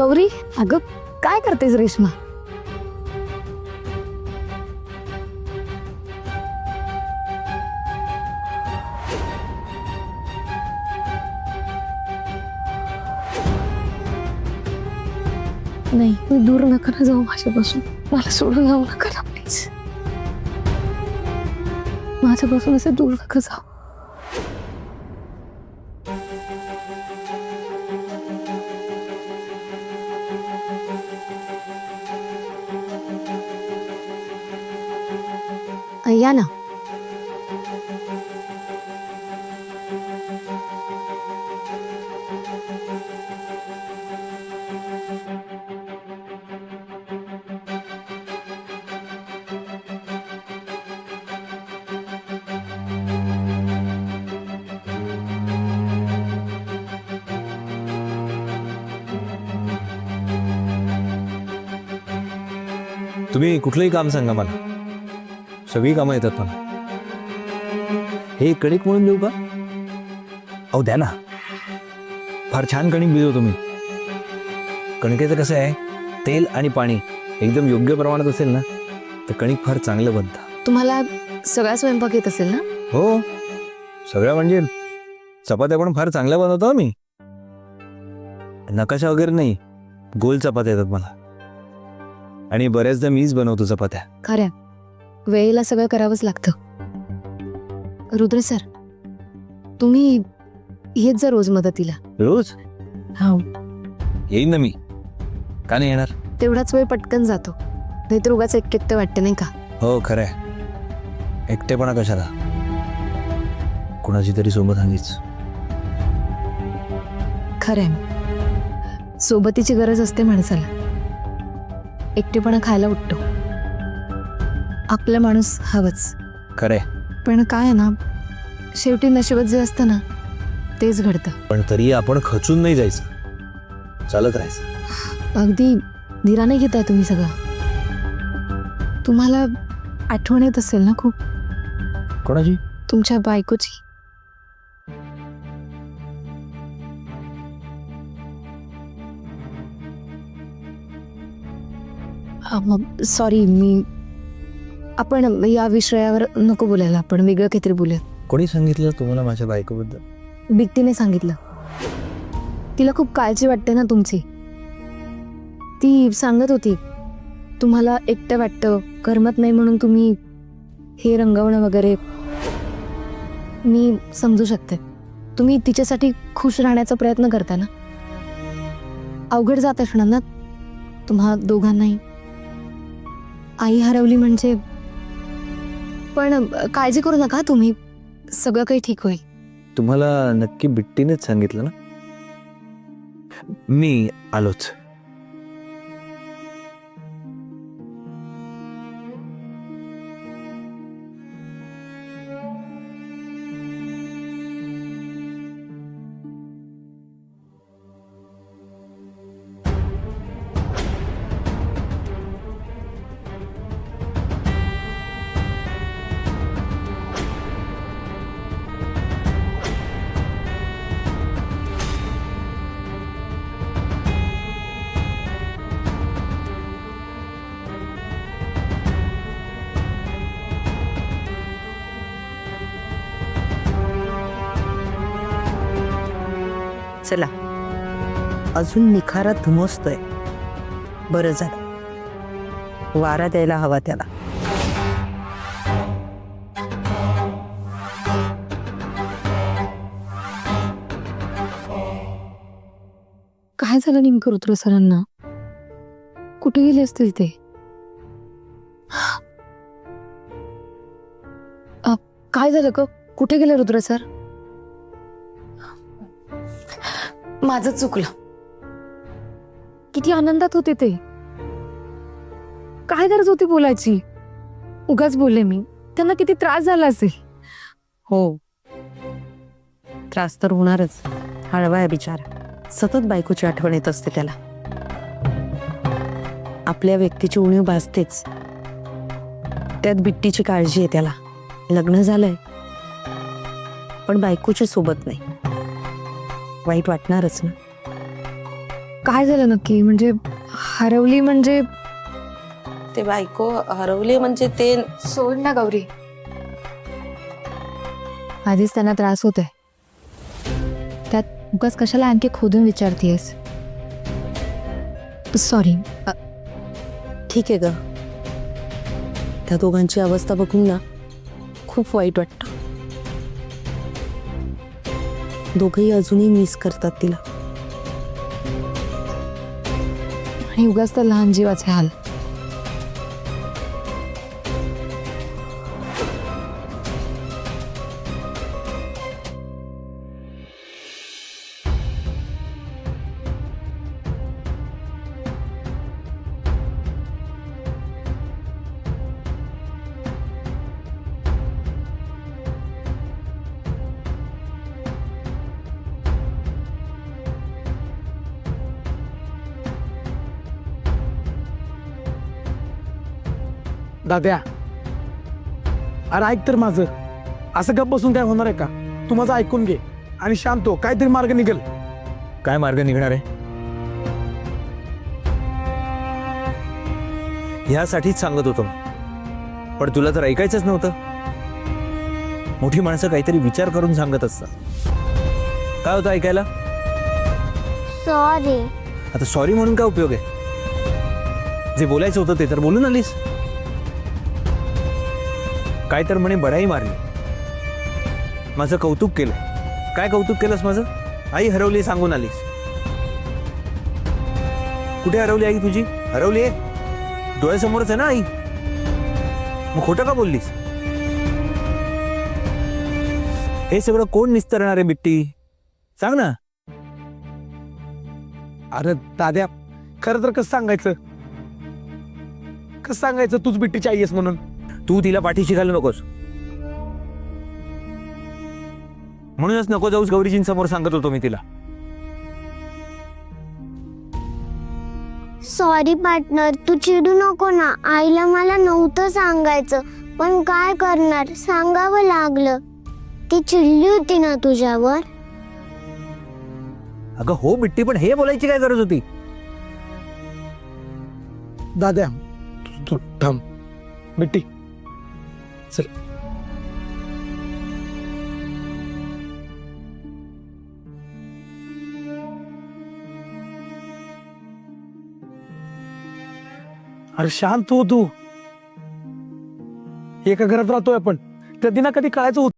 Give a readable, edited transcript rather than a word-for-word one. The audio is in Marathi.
गौरी, अगं काय करतेस रेश्मा? नाही, मी दूर नका ना जाऊ माझ्यापासून. मला सोडून जाऊ नका ना प्लीज. माझ्यापासून असं दूर नका जाऊ. या ना. तुम्ही कुठलंही काम सांगा मला, सगळी कामं येतात मला. हे कणिक म्हणून देऊ का? अहो द्या ना. फार छान कणिक भिजवतो तुम्ही. कणकेचं कसं आहे, तेल आणि पाणी एकदम योग्य प्रमाणात असेल ना तर कणिक फार चांगलं बनतं. तुम्हाला सगळा स्वयंपाक येत असेल ना? हो, सगळं म्हणजे चपात्या पण फार चांगल्या बनवतो मी. नकाशा वगैरे नाही, गोल चपात्या येतात मला. आणि बऱ्याचदा मीच बनवतो चपात्या. खऱ्या वेळेला सगळं करावंच लागतं. रुद्र सर, तुम्ही येत जा रोज मदतीला. रोज हो, येईन ना मी. का नाही येणार? तेवढाच वेळ पटकन जातो, नाहीतर उगाच एकटं वाटतं नाही का? हो खरंय, एकटेपणा कशाला, कुणाची तरी सोबत हवीच. खरंय, सोबतीची गरज असते माणसाला. एकटेपणा खायला उठतो. आपला माणूस हवंच. खरंय, पण काय आहे ना, शेवटी नशिबात जे असतं ना तेच घडतं. पण तरी आपण खचून नाही जायचं, चालत राहायचं. अगदी धीराने घेताय तुम्ही सगळं. तुम्हाला आठवण येत असेल ना खूप कोणाची? तुमच्या बायकोची. सॉरी, आपण या विषयावर नको बोलायला, आपण वेगळं काहीतरी बोलूया. कोणी सांगितलं तुम्हाला माझ्या बायकोबद्दल? बिट्टीने सांगितलं. तिला खूप काळजी वाटते ना तुमची. ती सांगत होती तुम्हाला एकटं वाटतं, करमत नाही म्हणून तुम्ही हे रंगवणं वगैरे. मी समजू शकते, तुम्ही तिच्यासाठी खुश राहण्याचा प्रयत्न करता ना. अवघड जात असणार ना तुम्हा दोघांनाही. आई हरवली म्हणजे. पण काळजी करू नका तुम्ही, सगळं काही ठीक होईल. तुम्हाला नक्की बिट्टीनेच सांगितलं ना? मी आलोच. चला, अजून निखारा धुमसतोय. बरं झालं, वारा द्यायला हवा त्याला. काय झालं नेमकं रुद्र सरांना? कुठे गेले असतील ते? काय झालं ग? कुठे गेले रुद्र सर? माझं चुकलं. किती आनंदात होते ते. काय गरज होती बोलायची? उगाच बोलले मी. त्यांना किती त्रास झाला असेल. हो, त्रास तर होणारच. हळवा आहे बिचारा, सतत बायकोची आठवण येत असते त्याला. आपल्या व्यक्तीची उणीव भासतेच, त्यात बिट्टीची काळजी आहे त्याला. लग्न झालंय पण बायकोच्या सोबत नाही. वाईट वाटणारच ना. काय झालं नक्की? म्हणजे हरवली म्हणजे? ते बायको हरवली म्हणजे ते सोड ना गौरी, आधीच त्यांना त्रास होतोय, त्यात उगाच कशाला आणखी खोदून विचारतीयस? सॉरी. ठीक आहे ग. त्या दोघांची अवस्था बघून ना खूप वाईट वाटतं. दोघंही अजूनही मिस करतात तिला. आणि उगाच तर लहान जीवाचे हाल. दाद्या, अरे ऐक तर माझं. असं गप बसून काय होणार आहे का? तू माझं ऐकून घे आणि शांत हो, काहीतरी मार्ग निघेल. काय मार्ग निघणार आहे? ह्यासाठीच सांगत होतो मी, पण तुला तर ऐकायचंच नव्हतं. मोठी माणसं काहीतरी विचार करून सांगत असतात. काय होतं ऐकायला? सॉरी. आता सॉरी म्हणून काय उपयोग आहे? जे बोलायचं होतं ते तर बोलून आलीस. काय तर म्हणे बडाई मारली, माझं कौतुक केलं. काय कौतुक केलंस माझं? आई हरवली सांगून आलीस. कुठे हरवली आई तुझी? हरवली आहे डोळ्यासमोरच आहे ना आई. मग खोटं का बोललीस? हे सगळं कोण निस्तरणार आहे बिट्टी? सांग ना. अरे दाद्या, खरं तर कसं सांगायचं? कसं सांगायचं तूच बिट्टीची आई आहेस म्हणून? तू तिला पाठीशी घालू नकोस. म्हणूनच नको जाऊस गौरीजींसमोर सांगत होतो मी तिला. सॉरी पार्टनर, तू चिडू नको ना. आईला मला नव्हतं सांगायचं, पण काय करणार, सांगावं लागलं. ती चिडली होती ना तुझ्यावर. अगं हो बिट्टी, पण हे बोलायची काय गरज होती? दाद्या, तू थांब. बिट्टी चल. अरे शांत हो तू. एका घरात राहतोय आपण, कधी ना कधी कळायचं होत.